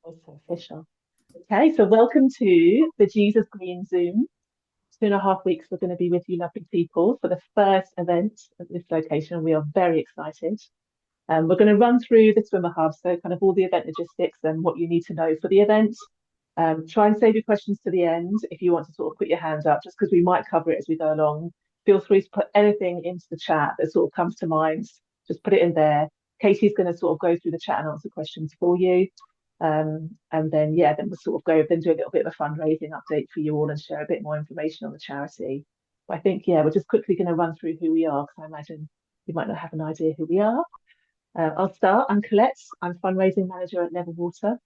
It's so official. Okay, so welcome to the Jesus Green Zoom. 2.5 weeks we're going to be with you lovely people for the first event at this location. We are very excited. We're going to run through the swimmer hub, so kind of all the event logistics and what you need to know for the event. Try and save your questions to the end if you want to sort of put your hand up, just because we might cover it as we go along. Feel free to put anything into the chat that sort of comes to mind. Just put it in there. Katie's going to sort of go through the chat and answer questions for you. And then, yeah, then we'll sort of go, then do a little bit of a fundraising update for you all and share a bit more information on the charity. But I think, yeah, we're just quickly going to run through who we are, because I imagine you might not have an idea who we are. I'll start. I'm Colette. I'm fundraising manager at Level Water.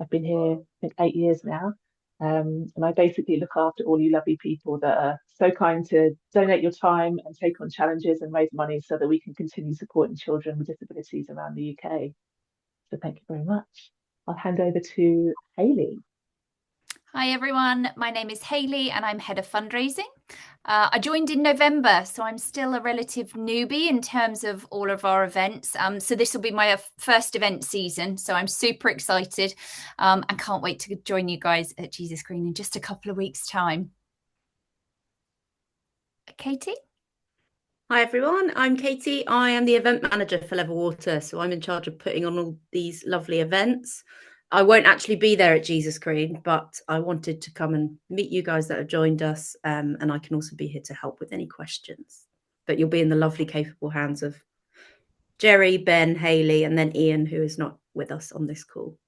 I've been here, I think, 8 years now. And I basically look after all you lovely people that are so kind to donate your time and take on challenges and raise money so that we can continue supporting children with disabilities around the UK. So thank you very much. I'll hand over to Hayley. Hi everyone, my name is Hayley and I'm head of fundraising. I joined in November, so I'm still a relative newbie in terms of all of our events. So this will be my first event season, so I'm super excited and can't wait to join you guys at Jesus Green in just a couple of weeks' time. Katie? Hi everyone, I'm Katie. I am the event manager for Level Water, so I'm in charge of putting on all these lovely events. I won't actually be there at Jesus Green, but I wanted to come and meet you guys that have joined us, and I can also be here to help with any questions. But you'll be in the lovely, capable hands of Jerry, Ben, Hayley, and then Ian, who is not with us on this call.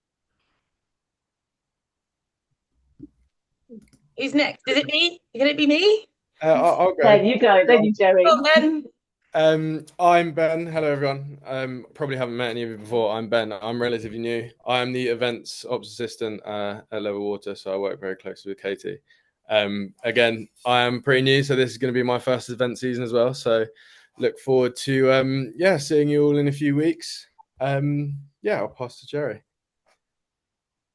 Who's next? Is it me? Can it be me? I'll go. There you go. Then you, Jerry. Oh, then. I'm Ben. Hello, everyone. Probably haven't met any of you before. I'm Ben. I'm relatively new. I'm the events ops assistant at Level Water, so I work very closely with Katie. Again, I am pretty new, so this is going to be my first event season as well. So look forward to seeing you all in a few weeks. I'll pass to Jerry.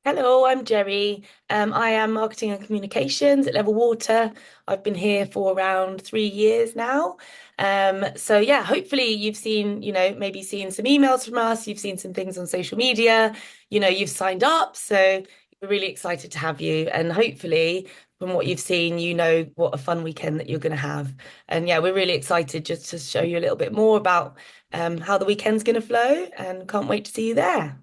Hello, I'm Jerry. I am marketing and communications at Level Water. I've been here for around 3 years now. Hopefully you've seen, maybe seen some emails from us, you've seen some things on social media, you've signed up. So we're really excited to have you. And hopefully from what you've seen, what a fun weekend that you're going to have. And yeah, we're really excited just to show you a little bit more about how the weekend's going to flow, and can't wait to see you there.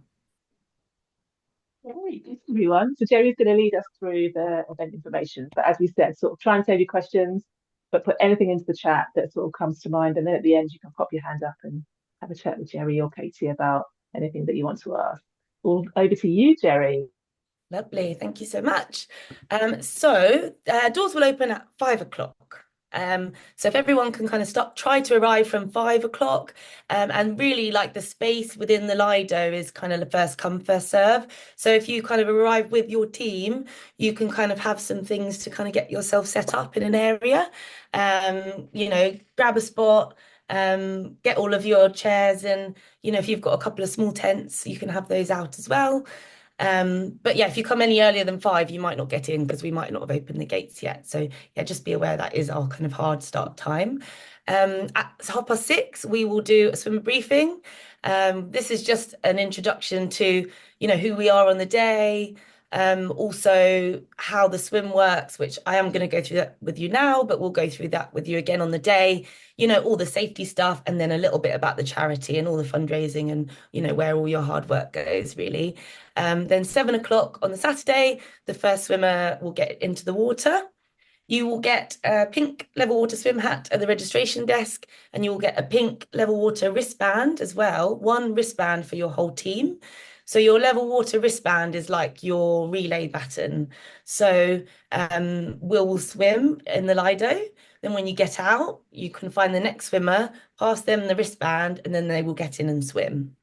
Great, everyone. So Jerry's going to lead us through the event information. But as we said, sort of try and save your questions, but put anything into the chat that sort of comes to mind. And then at the end, you can pop your hand up and have a chat with Jerry or Katie about anything that you want to ask. Well, over to you, Jerry. Lovely, thank you so much. Doors will open at 5 o'clock. So if everyone can kind of try to arrive from 5 o'clock, and really like the space within the Lido is kind of the first come, first serve. So if you kind of arrive with your team, you can kind of have some things to kind of get yourself set up in an area. Grab a spot, get all of your chairs, and if you've got a couple of small tents, you can have those out as well. But yeah, if you come any earlier than 5, you might not get in because we might not have opened the gates yet. So yeah, just be aware that is our kind of hard start time. At 6:30, we will do a swimmer briefing. This is just an introduction to, who we are on the day, also how the swim works, which I am going to go through that with you now, but we'll go through that with you again on the day, all the safety stuff, and then a little bit about the charity and all the fundraising and, where all your hard work goes, really. Then 7 o'clock on the Saturday, the first swimmer will get into the water. You will get a pink Level Water swim hat at the registration desk, and you will get a pink Level Water wristband as well, one wristband for your whole team. So your Level Water wristband is like your relay baton. So we'll swim in the Lido. Then when you get out, you can find the next swimmer, pass them the wristband, and then they will get in and swim.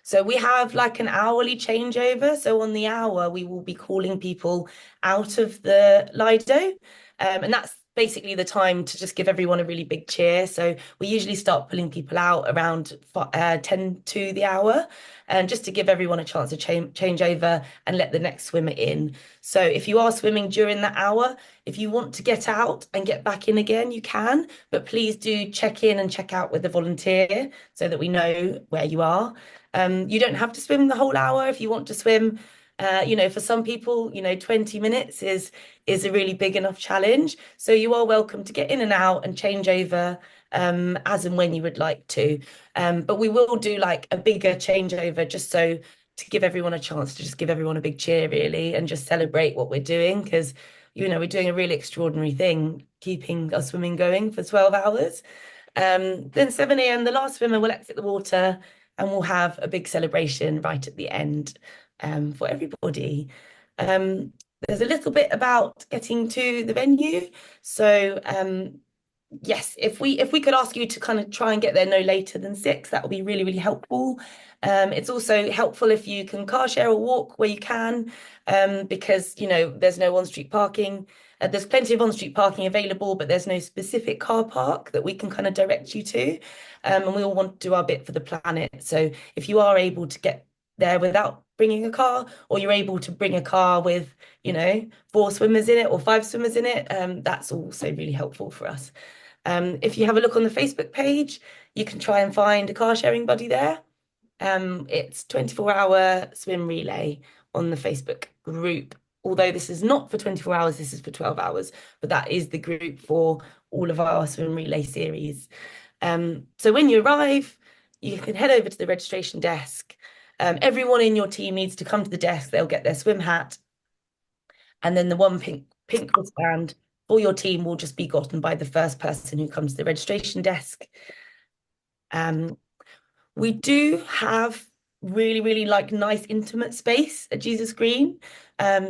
So we have like an hourly changeover. So on the hour, we will be calling people out of the Lido. And that's basically the time to just give everyone a really big cheer. So we usually start pulling people out around 10 to the hour, and just to give everyone a chance to change over and let the next swimmer in. So if you are swimming during that hour, if you want to get out and get back in again, you can, but please do check in and check out with the volunteer so that we know where you are. You don't have to swim the whole hour. If you want to swim For some people, 20 minutes is a really big enough challenge. So you are welcome to get in and out and change over as and when you would like to. But we will do like a bigger changeover just so to give everyone a chance to just give everyone a big cheer, really, and just celebrate what we're doing because, we're doing a really extraordinary thing, keeping our swimming going for 12 hours. Then 7 a.m., the last swimmer will exit the water and we'll have a big celebration right at the end for everybody. There's a little bit about getting to the venue. So yes, if we could ask you to kind of try and get there no later than 6, that would be really, really helpful. It's also helpful if you can car share or walk where you can, because there's no on-street parking. There's plenty of on-street parking available, but there's no specific car park that we can kind of direct you to. And we all want to do our bit for the planet. So if you are able to get there without bringing a car, or you're able to bring a car with, 4 swimmers in it or 5 swimmers in it, that's also really helpful for us. If you have a look on the Facebook page, you can try and find a car sharing buddy there. It's 24-hour swim relay on the Facebook group. Although this is not for 24 hours, this is for 12 hours, but that is the group for all of our swim relay series. So when you arrive, you can head over to the registration desk. Everyone in your team needs to come to the desk. They'll get their swim hat. And then the one pink wristband for your team will just be gotten by the first person who comes to the registration desk. We do have really, really nice intimate space at Jesus Green.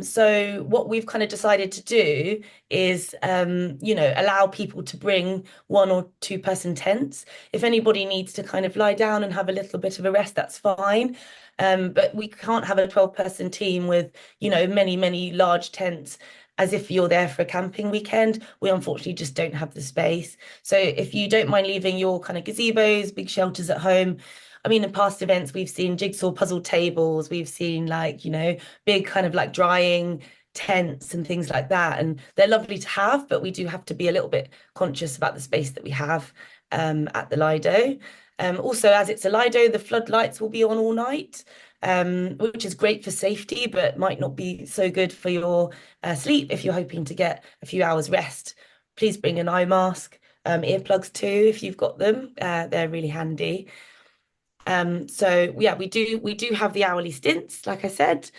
So what we've kind of decided to do is, allow people to bring 1 or 2 person tents. If anybody needs to kind of lie down and have a little bit of a rest, that's fine. But we can't have a 12-person team with, many, many large tents as if you're there for a camping weekend. We unfortunately just don't have the space. So if you don't mind leaving your kind of gazebos, big shelters at home. I mean, in past events, we've seen jigsaw puzzle tables, we've seen big kind of drying tents and things like that. And they're lovely to have, but we do have to be a little bit conscious about the space that we have at the Lido. Also, as it's a Lido, the floodlights will be on all night, which is great for safety, but might not be so good for your sleep if you're hoping to get a few hours rest. Please bring an eye mask, earplugs too, if you've got them. They're really handy. So yeah, we do have the hourly stints, like I said.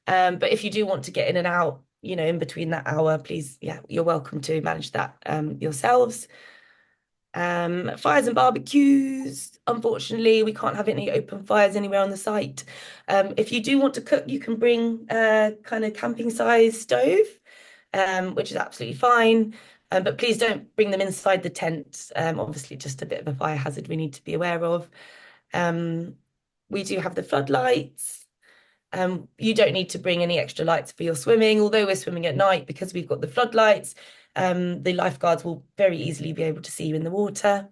But if you do want to get in and out, in between that hour, please, yeah, you're welcome to manage that yourselves. Fires and barbecues. Unfortunately, we can't have any open fires anywhere on the site. If you do want to cook, you can bring a kind of camping size stove, which is absolutely fine. But please don't bring them inside the tent. Obviously, just a bit of a fire hazard we need to be aware of. We do have the floodlights. You don't need to bring any extra lights for your swimming, although we're swimming at night because we've got the floodlights. The lifeguards will very easily be able to see you in the water.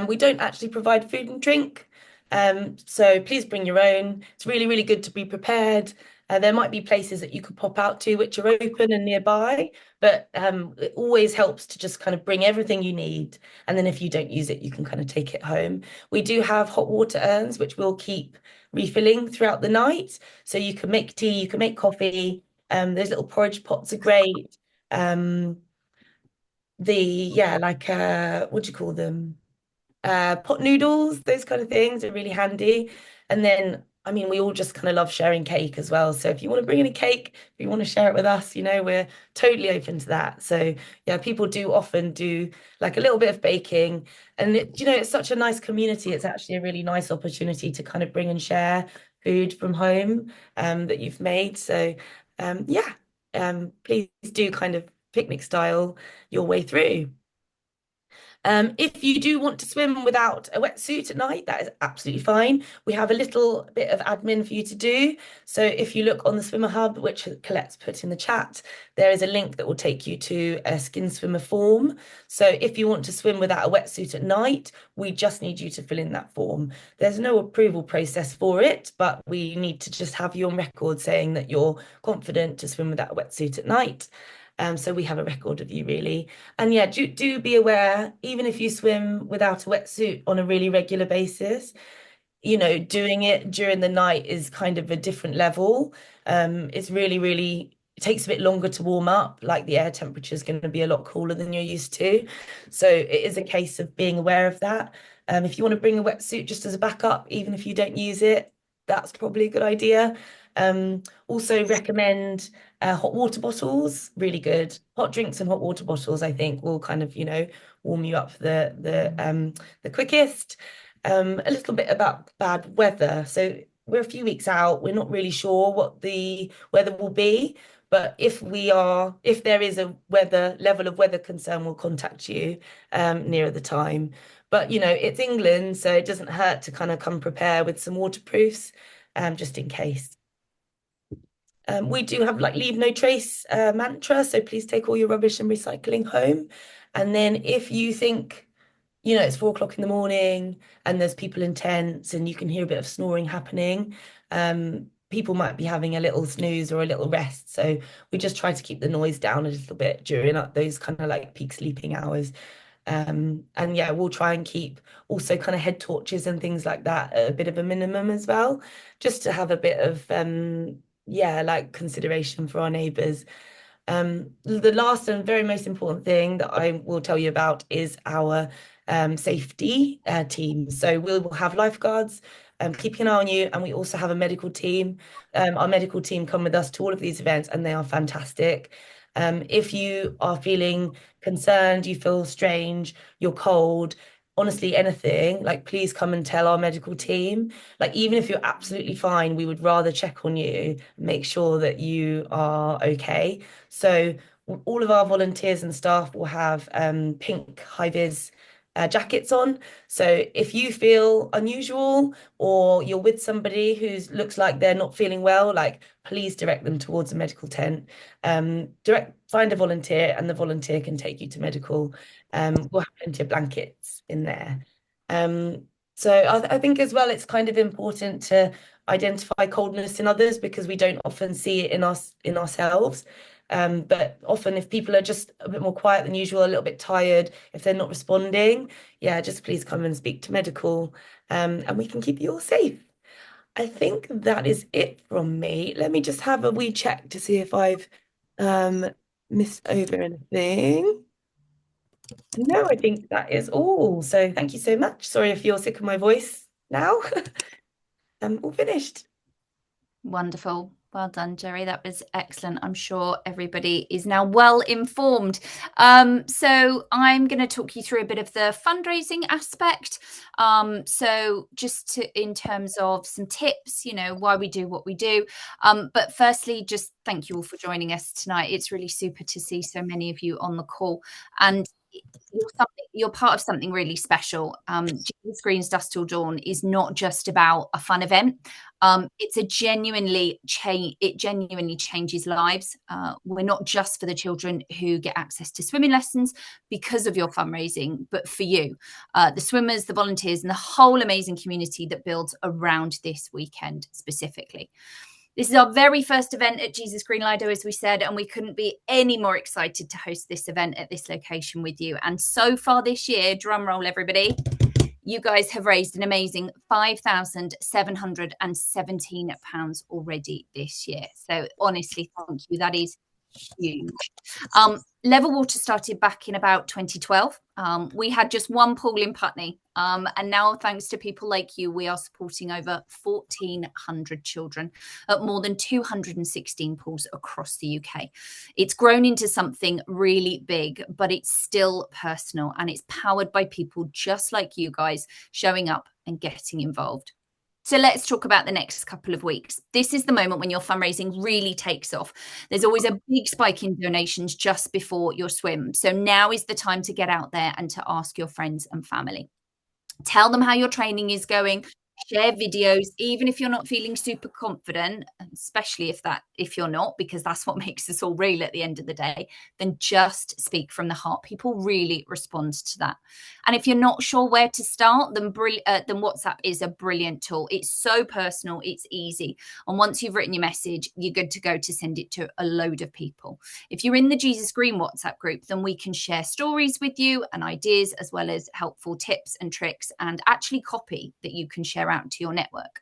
We don't actually provide food and drink, so please bring your own. It's really, really good to be prepared. There might be places that you could pop out to which are open and nearby, but it always helps to just kind of bring everything you need. And then if you don't use it, you can kind of take it home. We do have hot water urns, which we'll keep refilling throughout the night. So you can make tea, you can make coffee. Those little porridge pots are great. What do you call them? Pot noodles, those kind of things are really handy. And then, I mean, we all just kind of love sharing cake as well. So if you want to bring in a cake, if you want to share it with us, we're totally open to that. So yeah, people do often do like a little bit of baking, and it's such a nice community. It's actually a really nice opportunity to kind of bring and share food from home that you've made. So please do kind of picnic style your way through. If you do want to swim without a wetsuit at night, that is absolutely fine. We have a little bit of admin for you to do. So if you look on the Swimmer Hub, which Colette's put in the chat, there is a link that will take you to a Skin Swimmer form. So if you want to swim without a wetsuit at night, we just need you to fill in that form. There's no approval process for it, but we need to just have you on record saying that you're confident to swim without a wetsuit at night. So we have a record of you, really. And yeah, do be aware, even if you swim without a wetsuit on a really regular basis, you know, doing it during the night is kind of a different level. It's really, it takes a bit longer to warm up, like the air temperature is going to be a lot cooler than you're used to. So it is a case of being aware of that. If you want to bring a wetsuit just as a backup, even if you don't use it, that's probably a good idea. Also recommend hot water bottles, really good. Hot drinks and hot water bottles, I think, will kind of, you know, warm you up the quickest. A little bit about bad weather. So we're a few weeks out. We're not really sure what the weather will be, but if there is a level of weather concern, we'll contact you nearer the time. But you know, it's England, so it doesn't hurt to kind of come prepare with some waterproofs, just in case. We do have like leave no trace mantra, so please take all your rubbish and recycling home. And then if you think, you know, it's 4 o'clock in the morning and there's people in tents and you can hear a bit of snoring happening, people might be having a little snooze or a little rest. So we just try to keep the noise down a little bit during those kind of like peak sleeping hours. And yeah, we'll try and keep also kind of head torches and things like that at a bit of a minimum as well, just to have a bit of yeah, like consideration for our neighbours. The last and very most important thing that I will tell you about is our safety team. So we will have lifeguards keeping an eye on you, and we also have a medical team. Our medical team come with us to all of these events, and they are fantastic. If you are feeling concerned, you feel strange, you're cold, honestly, anything, like please come and tell our medical team. Like even if you're absolutely fine, we would rather check on you, make sure that you are okay. So all of our volunteers and staff will have pink high-vis jackets on. So if you feel unusual or you're with somebody who looks like they're not feeling well, like please direct them towards a medical tent. Find a volunteer and the volunteer can take you to medical. We'll have plenty of blankets in there. So I think as well, it's kind of important to identify coldness in others because we don't often see it in ourselves. But often if people are just a bit more quiet than usual, a little bit tired, if they're not responding, yeah, just please come and speak to medical, and we can keep you all safe. I think that is it from me. Let me just have a wee check to see if I've missed over anything. No, I think that is all. So thank you so much. Sorry if you're sick of my voice now. I'm all finished. Wonderful. Well done, Jerry. That was excellent. I'm sure everybody is now well informed. So I'm going to talk you through a bit of the fundraising aspect. So just in terms of some tips, you know, why we do what we do. But firstly, just thank you all for joining us tonight. It's really super to see so many of you on the call. And you're part of something really special. Jesus Green's Dusk Till Dawn is not just about a fun event. It's a genuinely changes lives. We're not just for the children who get access to swimming lessons because of your fundraising, but for you, the swimmers, the volunteers, and the whole amazing community that builds around this weekend specifically. This is our very first event at Jesus Green Lido, as we said, and we couldn't be any more excited to host this event at this location with you. And so far this year, drum roll everybody, you guys have raised an amazing £5,717 already this year. So honestly, thank you. That is huge. Level Water started back in about 2012. We had just one pool in Putney. And now, thanks to people like you, we are supporting over 1,400 children at more than 216 pools across the UK. It's grown into something really big, but it's still personal and it's powered by people just like you guys showing up and getting involved. So let's talk about the next couple of weeks. This is the moment when your fundraising really takes off. There's always a big spike in donations just before your swim. So now is the time to get out there and to ask your friends and family. Tell them how your training is going. Share videos, even if you're not feeling super confident, especially if you're not, because that's what makes us all real at the end of the day, then just speak from the heart. People really respond to that. And if you're not sure where to start, then WhatsApp is a brilliant tool. It's so personal, it's easy. And once you've written your message, you're good to go to send it to a load of people. If you're in the Jesus Green WhatsApp group, then we can share stories with you and ideas, as well as helpful tips and tricks, and actually copy that you can share share out to your network.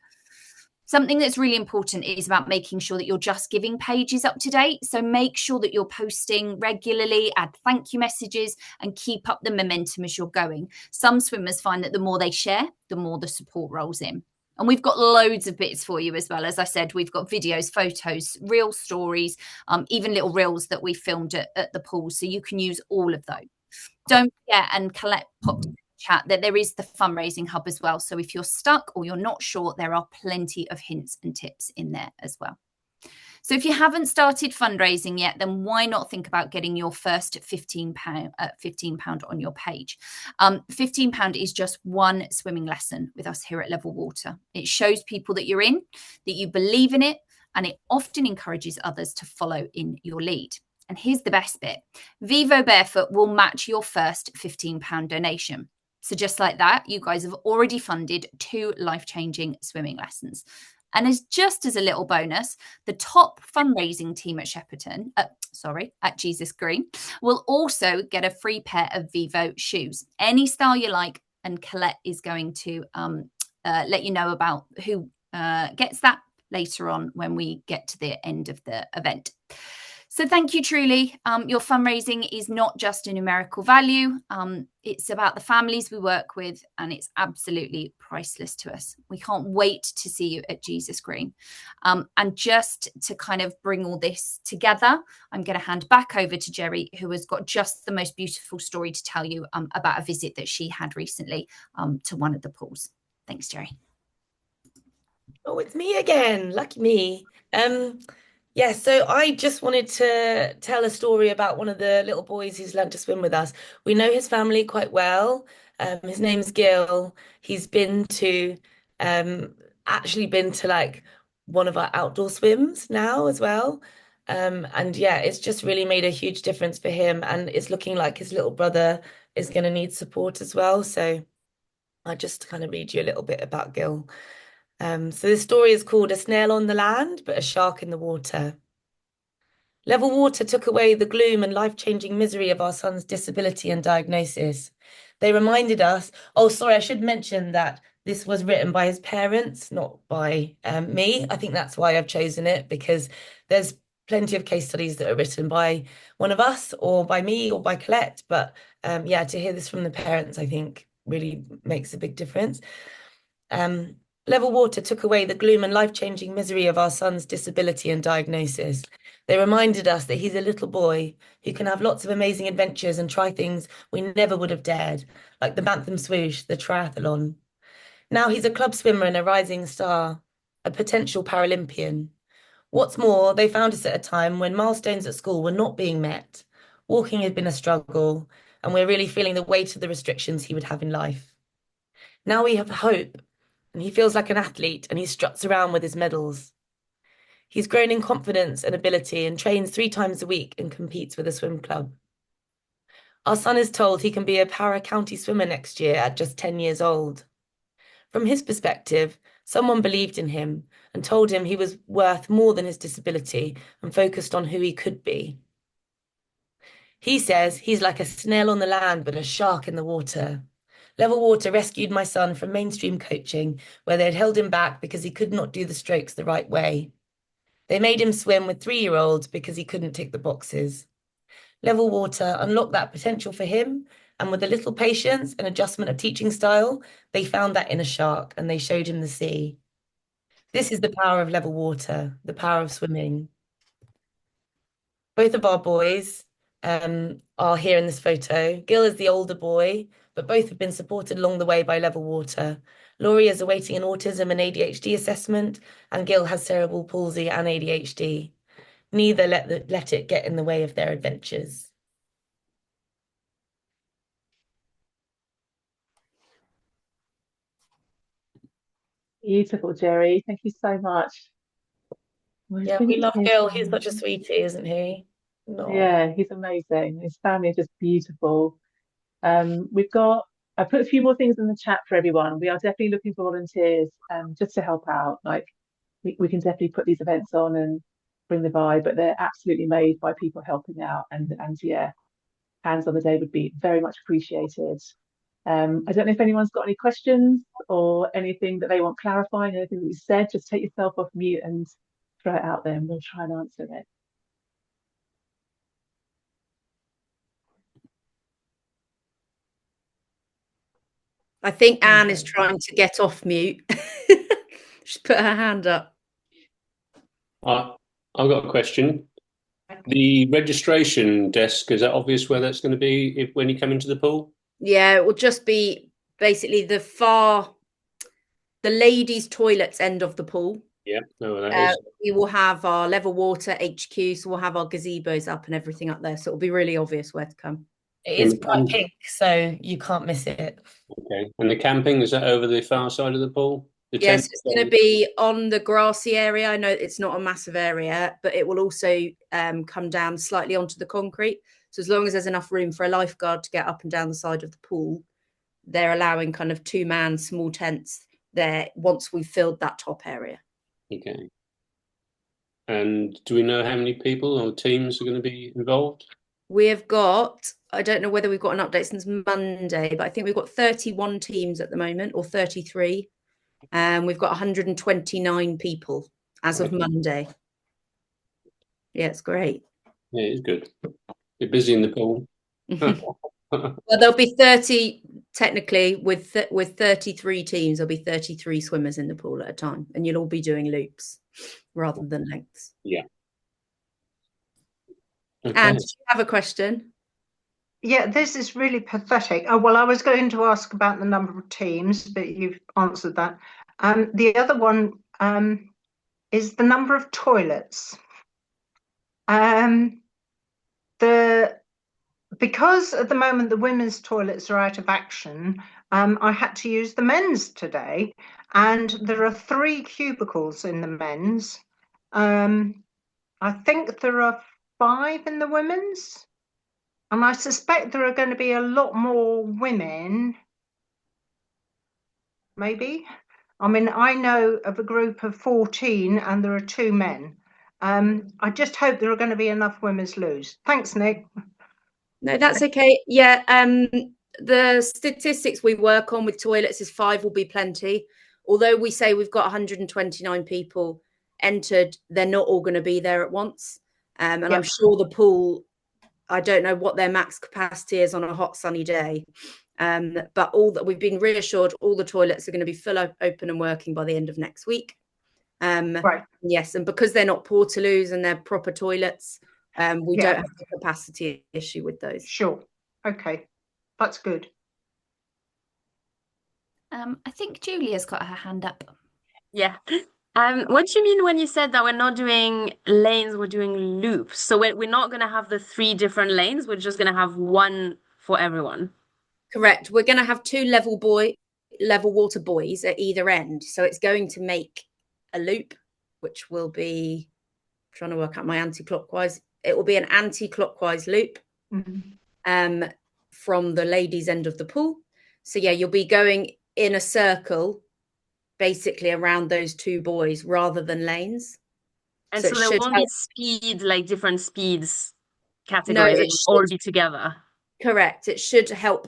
Something that's really important is about making sure that your Just Giving page is up to date. So make sure that you're posting regularly, add thank you messages, and keep up the momentum as you're going. Some swimmers find that the more they share, the more the support rolls in. And we've got loads of bits for you as well. As I said, we've got videos, photos, real stories, even little reels that we filmed at the pool. So you can use all of those. Don't forget, and Colette popped in the chat, that there is the fundraising hub as well. So if you're stuck or you're not sure, there are plenty of hints and tips in there as well. So if you haven't started fundraising yet, then why not think about getting your first £15 on your page? £15 is just one swimming lesson with us here at Level Water. It shows people that you're in, that you believe in it, and it often encourages others to follow in your lead. And here's the best bit. Vivo Barefoot will match your first £15 donation. So just like that, you guys have already funded 2 life-changing swimming lessons. And just as a little bonus, the top fundraising team at at Jesus Green, will also get a free pair of Vivo shoes, any style you like. And Colette is going to let you know about who gets that later on when we get to the end of the event. So thank you, truly. Your fundraising is not just a numerical value. It's about the families we work with, and it's absolutely priceless to us. We can't wait to see you at Jesus Green. And just to kind of bring all this together, I'm going to hand back over to Jerry, who has got just the most beautiful story to tell you about a visit that she had recently to one of the pools. Thanks, Jerry. Oh, it's me again. Lucky me. Yeah, so I just wanted to tell a story about one of the little boys who's learned to swim with us. We know his family quite well. His name's Gil. He's actually been to like one of our outdoor swims now as well. And yeah, it's just really made a huge difference for him. And it's looking like his little brother is going to need support as well. So I'll just kind of read you a little bit about Gil. So this story is called A Snail on the Land, but a Shark in the Water. Level Water took away the gloom and life-changing misery of our son's disability and diagnosis. They reminded us, oh, sorry, I should mention that this was written by his parents, not by me. I think that's why I've chosen it, because there's plenty of case studies that are written by one of us or by me or by Colette. But yeah, to hear this from the parents, I think really makes a big difference. Level Water took away the gloom and life-changing misery of our son's disability and diagnosis. They reminded us that he's a little boy who can have lots of amazing adventures and try things we never would have dared, like the Bantam Swoosh, the triathlon. Now he's a club swimmer and a rising star, a potential Paralympian. What's more, they found us at a time when milestones at school were not being met. Walking had been a struggle, and we're really feeling the weight of the restrictions he would have in life. Now we have hope, and he feels like an athlete, and he struts around with his medals. He's grown in confidence and ability and trains 3 times a week and competes with a swim club. Our son is told he can be a para-county swimmer next year at just 10 years old. From his perspective, someone believed in him and told him he was worth more than his disability and focused on who he could be. He says he's like a snail on the land but a shark in the water. Level Water rescued my son from mainstream coaching, where they had held him back because he could not do the strokes the right way. They made him swim with 3-year-olds because he couldn't tick the boxes. Level Water unlocked that potential for him, and with a little patience and adjustment of teaching style, they found that in a shark and they showed him the sea. This is the power of Level Water, the power of swimming. Both of our boys are here in this photo. Gil is the older boy, but both have been supported along the way by Level Water. Laurie is awaiting an autism and ADHD assessment, and Gil has cerebral palsy and ADHD. Neither let it get in the way of their adventures. Beautiful, Jerry. Thank you so much. Well, it's Yeah, really we love good to Gil. hear He's from such a you. sweetie, isn't he? No. Yeah, he's amazing. His family are just beautiful. We've got, I put a few more things in the chat for everyone. We are definitely looking for volunteers just to help out. Like we can definitely put these events on and bring the vibe, but they're absolutely made by people helping out. And yeah, hands on the day would be very much appreciated. I don't know if anyone's got any questions or anything that they want clarifying, anything that we said. Just take yourself off mute and throw it out there, and we'll try and answer it. I think Anne is trying to get off mute. She's put her hand up. I've got a question. The registration desk, is that obvious where that's going to be when you come into the pool? Yeah, it will just be basically the ladies' toilets end of the pool. Yeah, know where that is. We will have our level water HQ, so we'll have our gazebos up and everything up there. So it'll be really obvious where to come. It is bright pink, so you can't miss it. Okay. And the camping, is that over the far side of the pool? Yes, it's going to be on the grassy area. I know it's not a massive area, but it will also come down slightly onto the concrete. So as long as there's enough room for a lifeguard to get up and down the side of the pool, they're allowing kind of 2-man small tents there once we've filled that top area. Okay. And do we know how many people or teams are going to be involved? We have got, I don't know whether we've got an update since Monday, but I think we've got 31 teams at the moment, or 33. And we've got 129 people as of Monday. Yeah, it's great. Yeah, it's good. You're busy in the pool. Well, there'll be 30 technically with 33 teams. There'll be 33 swimmers in the pool at a time, and you'll all be doing loops rather than lengths. Yeah. Okay. And do you have a question? Yeah, this is really pathetic. Oh, well, I was going to ask about the number of teams, but you've answered that. The other one is the number of toilets. Because at the moment the women's toilets are out of action, I had to use the men's today, and there are 3 cubicles in the men's. I think there are 5 in the women's. And I suspect there are going to be a lot more women, maybe. I mean, I know of a group of 14 and there are 2 men. I just hope there are going to be enough women's loos. Thanks, Nick. No, that's okay. Yeah, the statistics we work on with toilets is 5 will be plenty. Although we say we've got 129 people entered, they're not all going to be there at once. And I'm sure the pool, I don't know what their max capacity is on a hot sunny day, but all that we've been reassured, all the toilets are going to be full open and working by the end of next week. Right. Yes, and because they're not portaloos and they're proper toilets, we don't have the capacity issue with those. Sure. Okay, that's good. I think Julia's got her hand up. Yeah. What do you mean when you said that we're not doing lanes, we're doing loops? So we're not going to have the 3 different lanes, we're just going to have one for everyone. Correct. We're going to have 2 level water buoys at either end. So it's going to make a loop, which will be, I'm trying to work out my anti-clockwise. It will be an anti-clockwise loop from the ladies' end of the pool. So yeah, you'll be going in a circle basically around those 2 buoys rather than lanes. And so there won't be speed, like different speeds categorized, No, it will all be together. Correct. It should help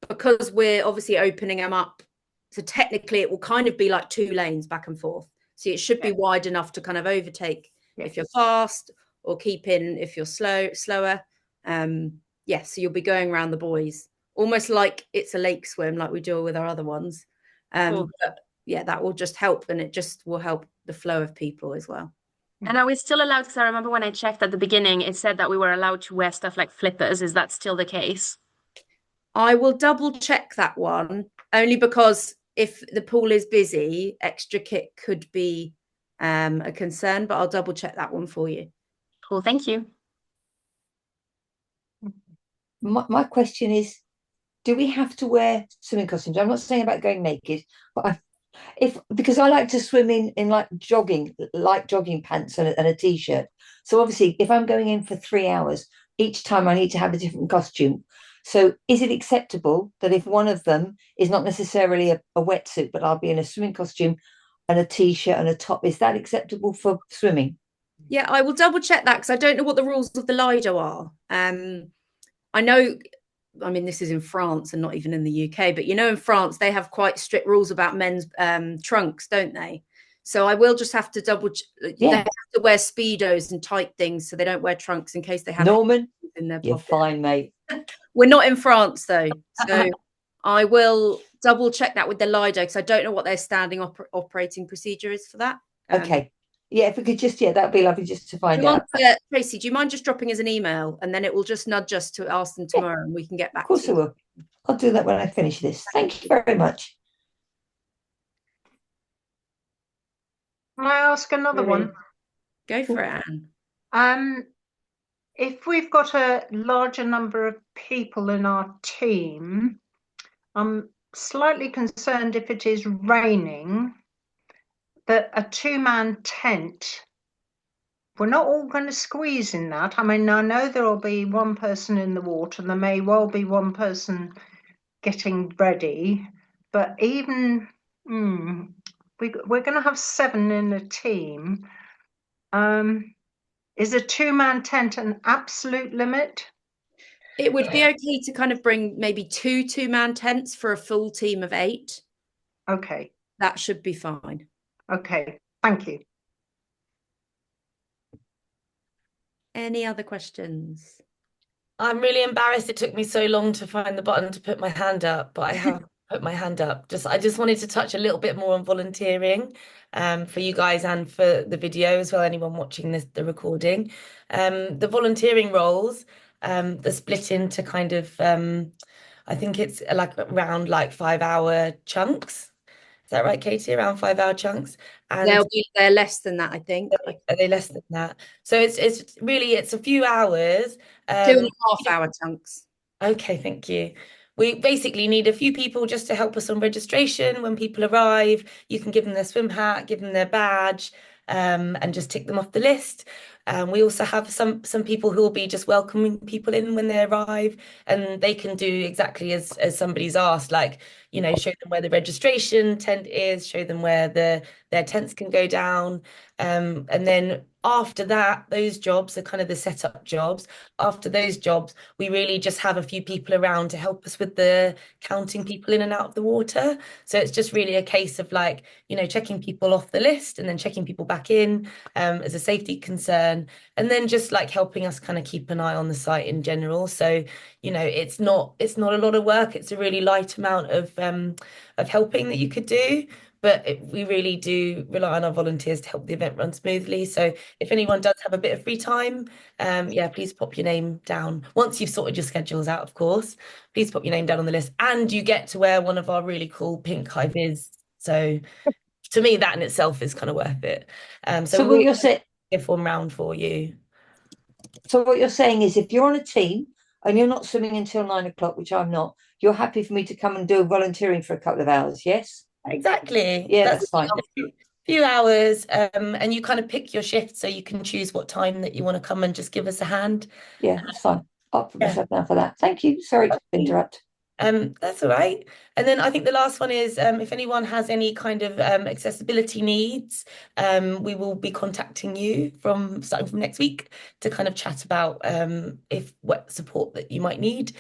because we're obviously opening them up. So technically it will kind of be like 2 lanes back and forth. So it should be wide enough to kind of overtake if you're fast or keep in if you're slower. So you'll be going around the buoys almost like it's a lake swim like we do with our other ones. Cool. But yeah, that will just help, and it just will help the flow of people as well. And are we still allowed, because I remember when I checked at the beginning, it said that we were allowed to wear stuff like flippers. Is that still the case? I will double check that one, only because if the pool is busy, extra kit could be a concern, but I'll double check that one for you. Cool, thank you. My question is, do we have to wear swimming costumes? I'm not saying about going naked, but because I like to swim in like jogging pants and a t-shirt. So obviously, if I'm going in for 3 hours, each time I need to have a different costume. So is it acceptable that if one of them is not necessarily a wetsuit, but I'll be in a swimming costume and a t-shirt and a top, is that acceptable for swimming? Yeah, I will double check that because I don't know what the rules of the Lido are. I know I mean, this is in France and not even in the UK, but in France, they have quite strict rules about men's trunks, don't they? So I will just have to they have to wear Speedos and tight things so they don't wear trunks in case they have Norman, in their you're pocket. fine, mate. We're not in France though. So I will double check that with the Lido because I don't know what their standing operating procedure is for that. Okay. Yeah, if we could just, that'd be lovely just to find out. Tracy, do you mind just dropping us an email and then it will just nudge us to ask them tomorrow and we can get back to you? Of course I will. I'll do that when I finish this. Thank you very much. Can I ask another one? Go for it, Anne. If we've got a larger number of people in our team, I'm slightly concerned if it is raining that a two-man tent, we're not all going to squeeze in that. I mean, I know there will be one person in the water, and there may well be one person getting ready, but even we're going to have 7 in a team. Is a two-man tent an absolute limit? It would be okay to kind of bring maybe 2 two-man tents for a full team of 8. Okay. That should be fine. Okay, thank you. Any other questions? I'm really embarrassed it took me so long to find the button to put my hand up, but I have put my hand up. I just wanted to touch a little bit more on volunteering for you guys and for the video as well, anyone watching the recording. The volunteering roles, they're split into kind of, I think it's like around like 5-hour chunks. Is that right, Katie? Around 5-hour chunks? And they're less than that, I think. Are they less than that? So it's really a few hours. 2.5-hour chunks. Okay, thank you. We basically need a few people just to help us on registration. When people arrive, you can give them their swim hat, give them their badge, and just tick them off the list. We also have some people who will be just welcoming people in when they arrive, and they can do exactly as somebody's asked, like, show them where the registration tent is, show them where their tents can go down. And then after that, those jobs are kind of the setup jobs. After those jobs, we really just have a few people around to help us with the counting people in and out of the water. So it's just really a case of like, checking people off the list and then checking people back in as a safety concern. And then just like helping us kind of keep an eye on the site in general. So, it's not a lot of work. It's a really light amount of helping that you could do. But we really do rely on our volunteers to help the event run smoothly. So if anyone does have a bit of free time, please pop your name down. Once you've sorted your schedules out, of course, please pop your name down on the list. And you get to wear one of our really cool pink high-vis. So to me, that in itself is kind of worth it. So what you're saying, a form round for you. So what you're saying is if you're on a team and you're not swimming until 9 o'clock, which I'm not, you're happy for me to come and do volunteering for a couple of hours, yes? Exactly. Yeah, that's fine. Few hours, and you kind of pick your shift so you can choose what time that you want to come and just give us a hand. Yeah, that's fine. I'll put myself down for that. Thank you. Sorry to interrupt. That's all right. And then I think the last one is if anyone has any kind of accessibility needs, we will be contacting you starting from next week to kind of chat about what support that you might need.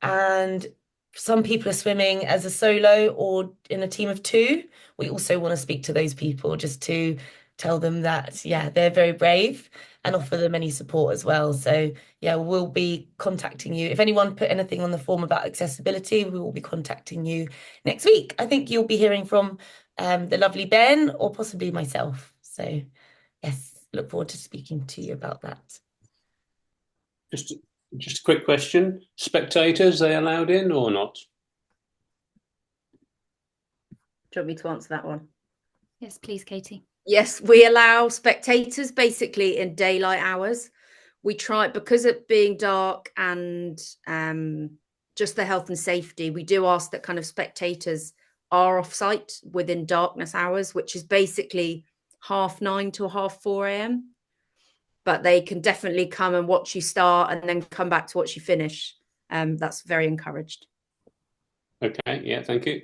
And some people are swimming as a solo or in a team of 2. We also want to speak to those people just to tell them that, they're very brave and offer them any support as well. So, we'll be contacting you. If anyone put anything on the form about accessibility, we will be contacting you next week. I think you'll be hearing from the lovely Ben or possibly myself. So, yes, look forward to speaking to you about that. Just a quick question. Spectators, are they allowed in or not? Do you want me to answer that one? Yes, please, Katie. Yes, we allow spectators basically in daylight hours. We try, because it being dark and just the health and safety, we do ask that kind of spectators are off site within darkness hours, which is basically 9:30 to 4:30 a.m. But they can definitely come and watch you start and then come back to watch you finish. That's very encouraged. Okay, yeah, thank you.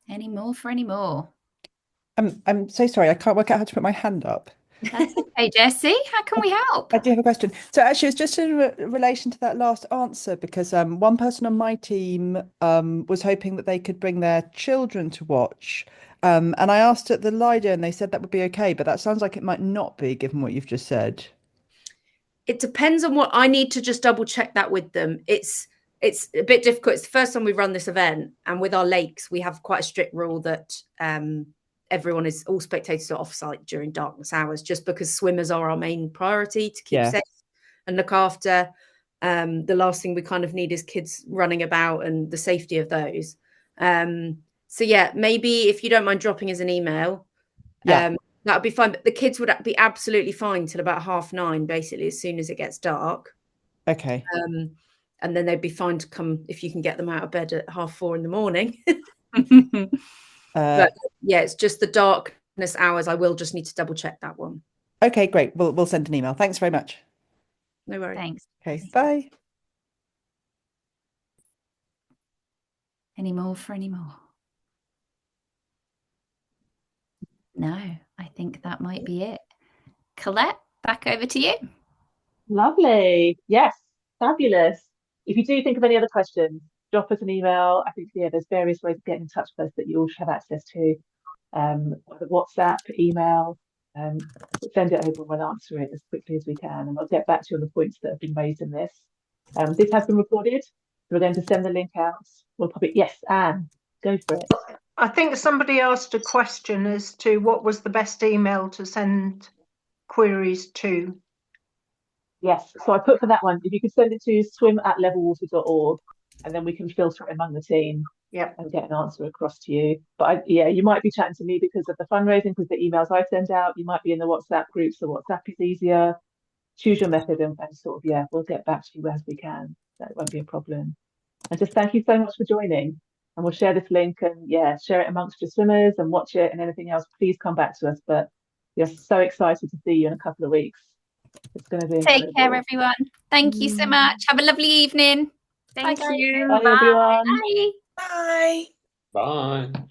Any more for any more? I'm so sorry, I can't work out how to put my hand up. That's okay, Jessie. How can we help? I do have a question. So actually, it's just in relation to that last answer, because one person on my team was hoping that they could bring their children to watch. And I asked at the Lido and they said that would be okay, but that sounds like it might not be, given what you've just said. It depends on what I need to just double check that with them. It's a bit difficult. It's the first time we've run this event, and with our lakes, we have quite a strict rule that all spectators are off site during darkness hours, just because swimmers are our main priority to keep safe and look after. The last thing we kind of need is kids running about and the safety of those. So yeah, maybe if you don't mind dropping us an email, that would be fine. But the kids would be absolutely fine till about 9:30, basically, as soon as it gets dark. Okay. And then they'd be fine to come if you can get them out of bed at 4:30 in the morning. But yeah, it's just the darkness hours. I will just need to double check that one. Okay, great. We'll send an email. Thanks very much. No worries. Thanks. Okay, bye. Any more? No, I think that might be it. Colette, back over to you. Lovely. Yes, fabulous. If you do think of any other questions, drop us an email. I think, there's various ways of getting in touch with us that you all should have access to. Either WhatsApp, email, send it over and we'll answer it as quickly as we can. And we'll get back to you on the points that have been raised in this. This has been recorded. We're going to send the link out. We'll probably, yes, Anne, go for it. I think somebody asked a question as to what was the best email to send queries to. Yes, so I put for that one, if you could send it to swim@levelwater.org, and then we can filter it among the team and get an answer across to you. But you might be chatting to me because of the fundraising, because the emails I send out, you might be in the WhatsApp group, so WhatsApp is easier. Choose your method and sort of, we'll get back to you as we can. That won't be a problem. And just thank you so much for joining. And we'll share this link and share it amongst your swimmers and watch it, and anything else, please come back to us. But we are so excited to see you in a couple of weeks. It's going to be incredible. Take care, everyone. Thank you so much. Have a lovely evening. Thank you. Bye, everyone. Bye. Bye. Bye.